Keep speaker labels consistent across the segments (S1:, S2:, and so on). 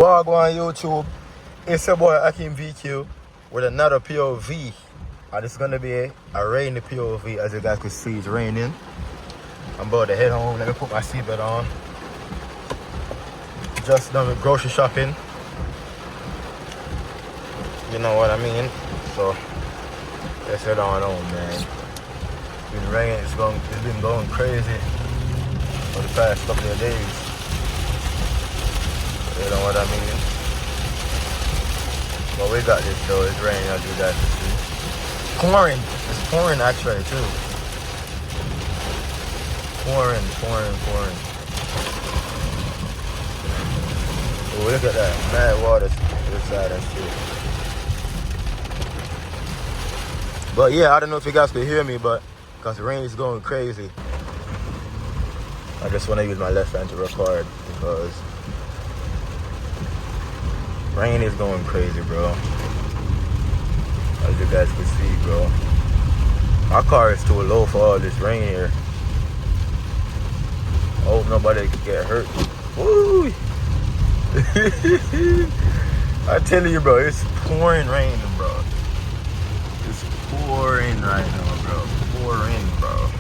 S1: Wagwan YouTube, it's your boy Akim VQ with another POV. And it's gonna be a rainy POV. As you guys can see, it's raining. I'm about to head home. Let me put my seatbelt on. Just done with grocery shopping. You know what I mean? So let's head on home, man. It's been raining. It's been going crazy for the past couple of days. You know what I mean? But we got this though. It's raining, as you guys can see. Pouring. It's pouring actually too. Pouring. Oh, look at that. Mad water to the side and shit. But yeah, I don't know if you guys could hear me, but because the rain is going crazy. I just want to use my left hand to record because rain is going crazy, bro. As you guys can see, bro. My car is too low for all this rain here. I hope nobody can get hurt. Woo! I tell you, bro, it's pouring rain, bro. It's pouring right now, bro. Pouring, bro.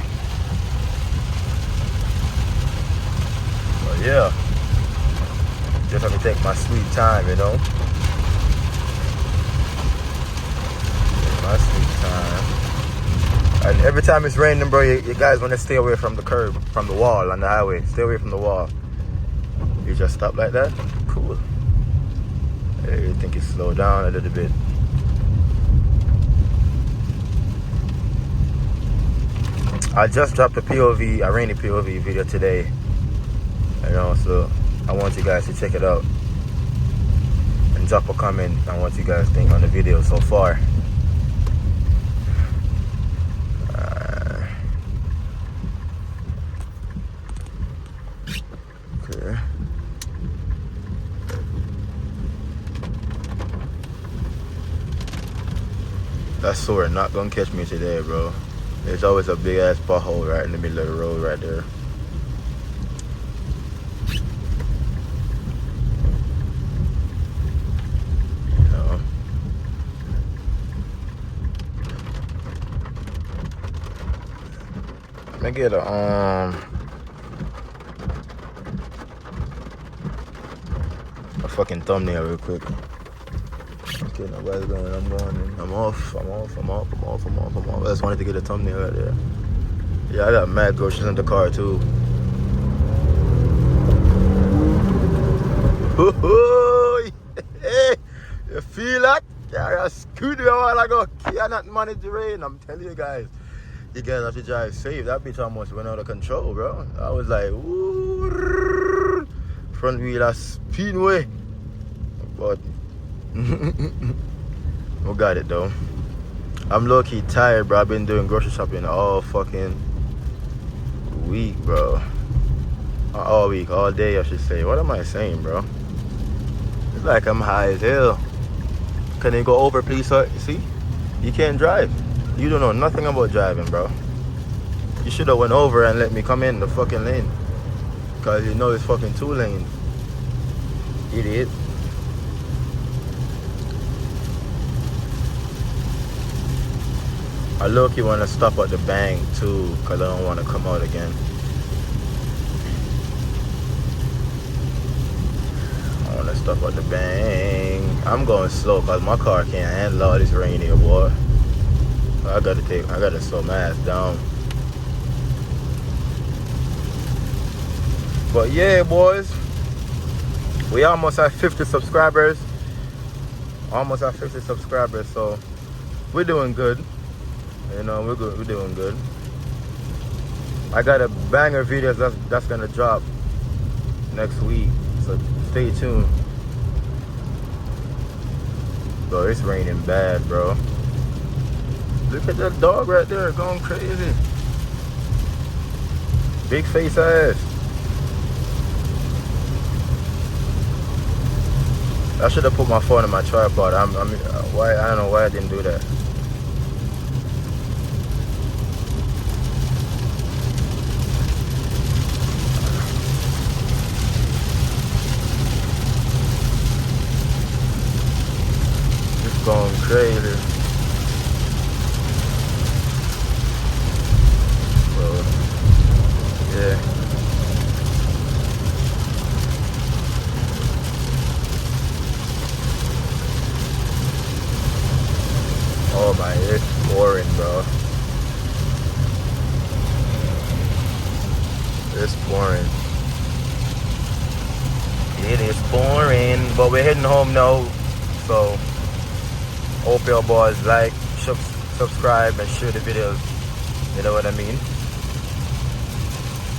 S1: But yeah. Just have to take my sweet time, you know? Take my sweet time. And every time it's raining, bro, you guys want to stay away from the curb, from the wall on the highway. Stay away from the wall. You just stop like that? Cool. Hey, you think you slow down a little bit. I just dropped a POV, a rainy POV video today. You know, so I want you guys to check it out and drop a comment on what you guys think on the video so far. Okay. That sword not gonna catch me today, bro. There's always a big ass pothole right in the middle of the road right there. Let me get a fucking thumbnail real quick. Okay, nobody's going. I'm off. I just wanted to get a thumbnail right there. Yeah, I got mad groceries in the car too. You feel that? Yeah, I screwed me a while ago. Cannot manage the rain. I'm telling you guys. You guys have to drive safe. That bitch almost went out of control, bro. I was like, ooh, front wheel a speedway. But we got it though. I'm low-key tired, bro. I've been doing grocery shopping all fucking week, bro. All week, all day, I should say. What am I saying, bro? It's like I'm high as hell. Can you go over, please, sir? See? You can't drive. You don't know nothing about driving, bro. You should have went over and let me come in the fucking lane. Cause you know it's fucking 2 lanes. Idiot. I low-key wanna stop at the bank too, cause I don't wanna come out again. I wanna stop at the bank. I'm going slow cause my car can't handle all this rain here, boy. I gotta slow my ass down. But yeah, boys, we almost at 50 subscribers. So we're doing good. You know, we're doing good. I got a banger video that's gonna drop next week, so stay tuned. Bro, it's raining bad, bro. Look at that dog right there going crazy. Big face ass. I should have put my phone in my tripod. I don't know why I didn't do that. crazy. So, yeah. Oh my, it's boring, bro. It's boring. It is boring, but we're heading home now. So, hope your boys like, subscribe, and share the videos. You know what I mean?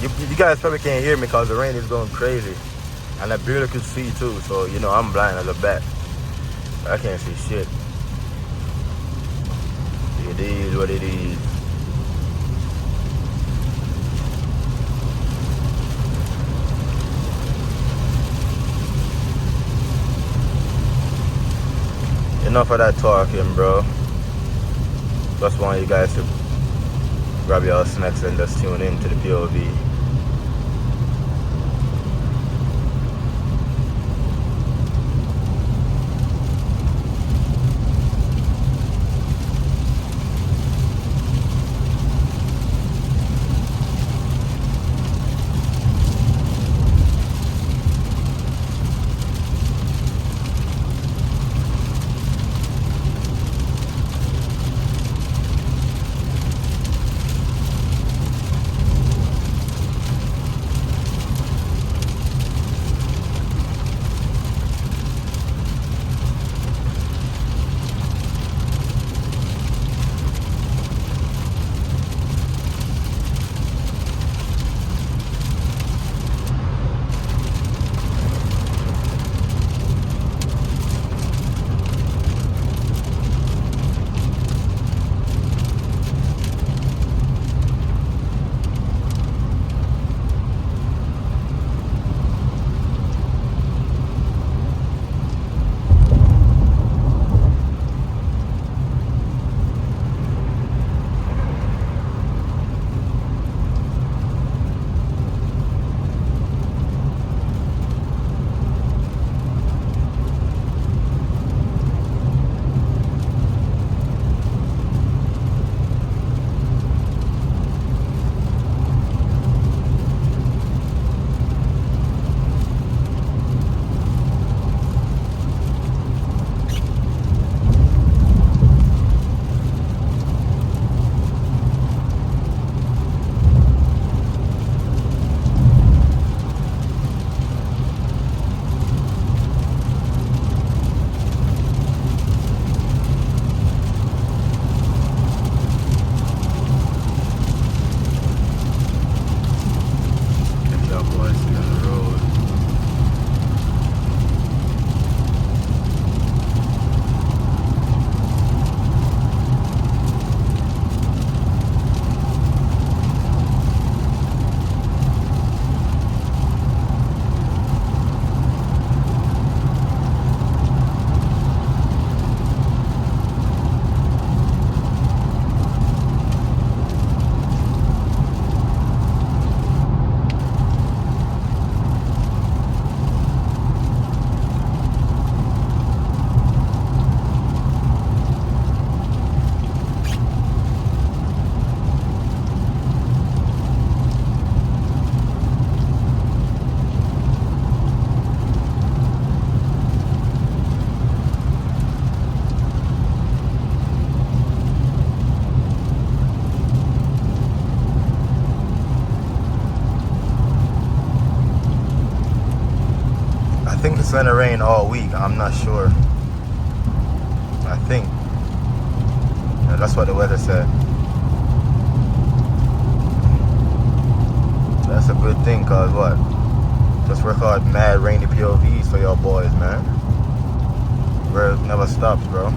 S1: You guys probably can't hear me because the rain is going crazy. And I barely could see too, so you know I'm blind as a bat. I can't see shit. It is what it is. Enough of that talking, bro. Just want you guys to grab your snacks and just tune in to the POV. I think it's gonna rain all week. I'm not sure. I think. Yeah, that's what the weather said. That's a good thing, cause what? Just record mad rainy POVs for y'all boys, man. Where it never stops, bro.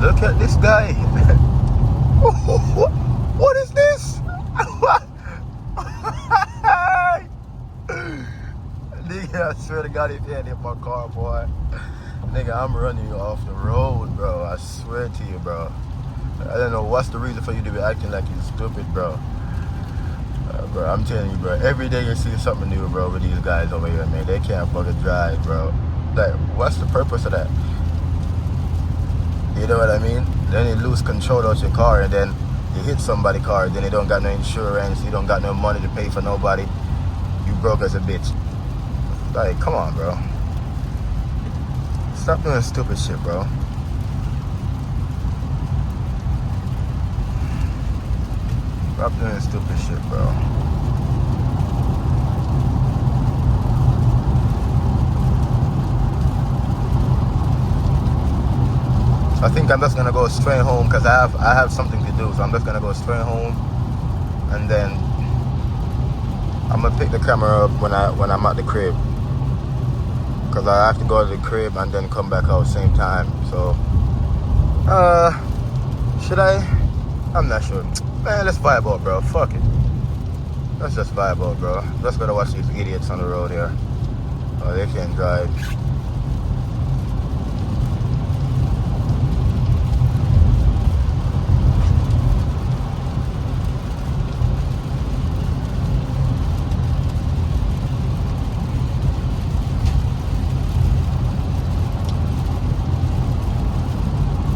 S1: Look at this guy. What is this? I swear to God, if you had hit my car, boy, nigga, I'm running you off the road, bro. I swear to you, bro. I don't know what's the reason for you to be acting like you're stupid, bro. Bro, I'm telling you, bro. Every day you see something new, bro, with these guys over here, man. They can't fucking drive, bro. Like, what's the purpose of that? You know what I mean? Then you lose control of your car, and then you hit somebody's car, then you don't got no insurance, you don't got no money to pay for nobody. You broke as a bitch. Like, come on, bro. Stop doing stupid shit, bro. Stop doing stupid shit, bro. I think I'm just gonna go straight home because I have something to do. So I'm just gonna go straight home, and then I'm gonna pick the camera up when I'm at the crib, because I have to go to the crib and then come back out same time. So should I? I'm not sure. Man, let's vibe out, bro. Fuck it. Let's just vibe out, bro. Let's go to watch these idiots on the road here. Oh, they can't drive.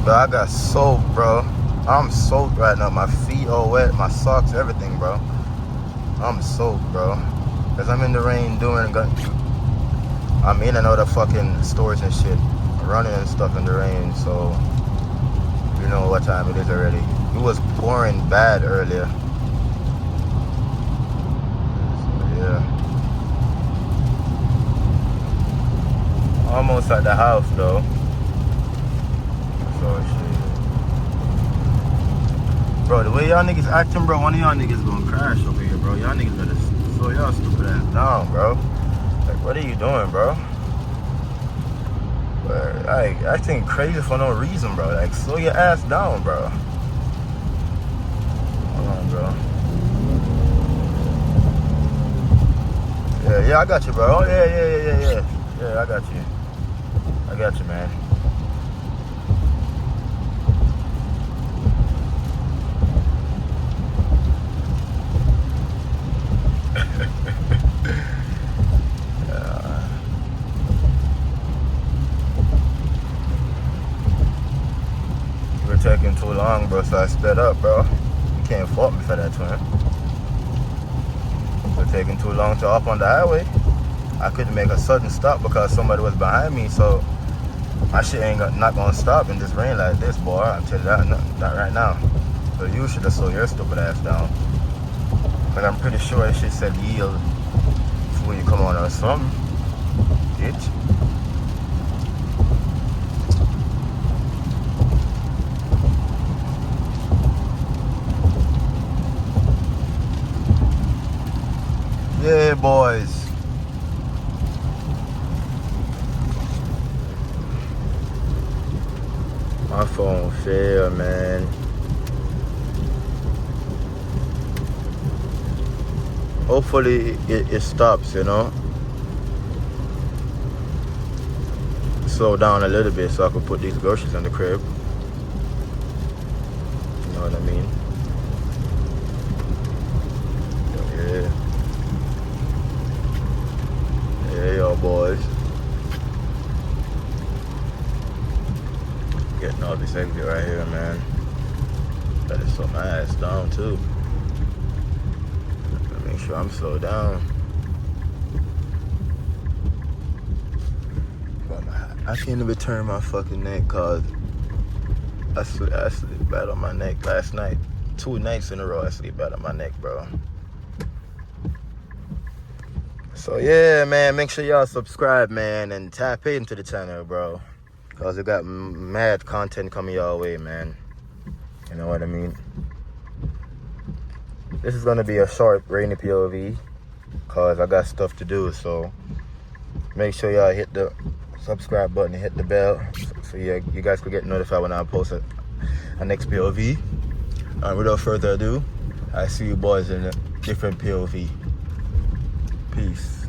S1: Bro, I got soaked, bro. I'm soaked right now. My feet all wet, my socks, everything, bro. I'm soaked, bro. Because I'm in the rain I'm in and out of fucking stores and shit. Running and stuff in the rain, so you know what time it is already. It was pouring bad earlier. So, yeah. Almost at the house, though. So, shit. Bro, the way y'all niggas acting, bro, one of y'all niggas gonna crash over here, bro. Y'all niggas better slow y'all stupid ass down, bro. Like, what are you doing, bro? Like, acting crazy for no reason, bro. Like, slow your ass down, bro. Hold on, bro. Yeah, I got you, bro. Oh, yeah. Yeah, I got you. I got you, man. We're taking too long, bro, so I sped up, bro. You can't fault me for that, twin. We're taking too long to up on the highway. I couldn't make a sudden stop because somebody was behind me, so my shit not gonna stop in this rain like this, boy. I'll tell you that, not right now. So you should have slowed your stupid ass down. But I'm pretty sure that shit said yield before you come on or something, bitch. Yeah, boys. My phone failed, man. Hopefully it stops, you know. Slow down a little bit so I can put these groceries in the crib. You know what I mean? Yeah, y'all boys. Getting all this exit right here, man. Better slow my ass down too. Make sure I'm slowed down. I can't even turn my fucking neck cause I sleep bad on my neck last night. 2 nights in a row I sleep bad on my neck, bro. So yeah, man, make sure y'all subscribe, man, and tap into the channel, bro. Cause we got mad content coming y'all way, man. You know what I mean? This is gonna be a short, rainy POV, cause I got stuff to do. So make sure y'all hit the subscribe button and hit the bell, so you guys can get notified when I post a next POV. And without further ado, I see you boys in a different POV. Peace.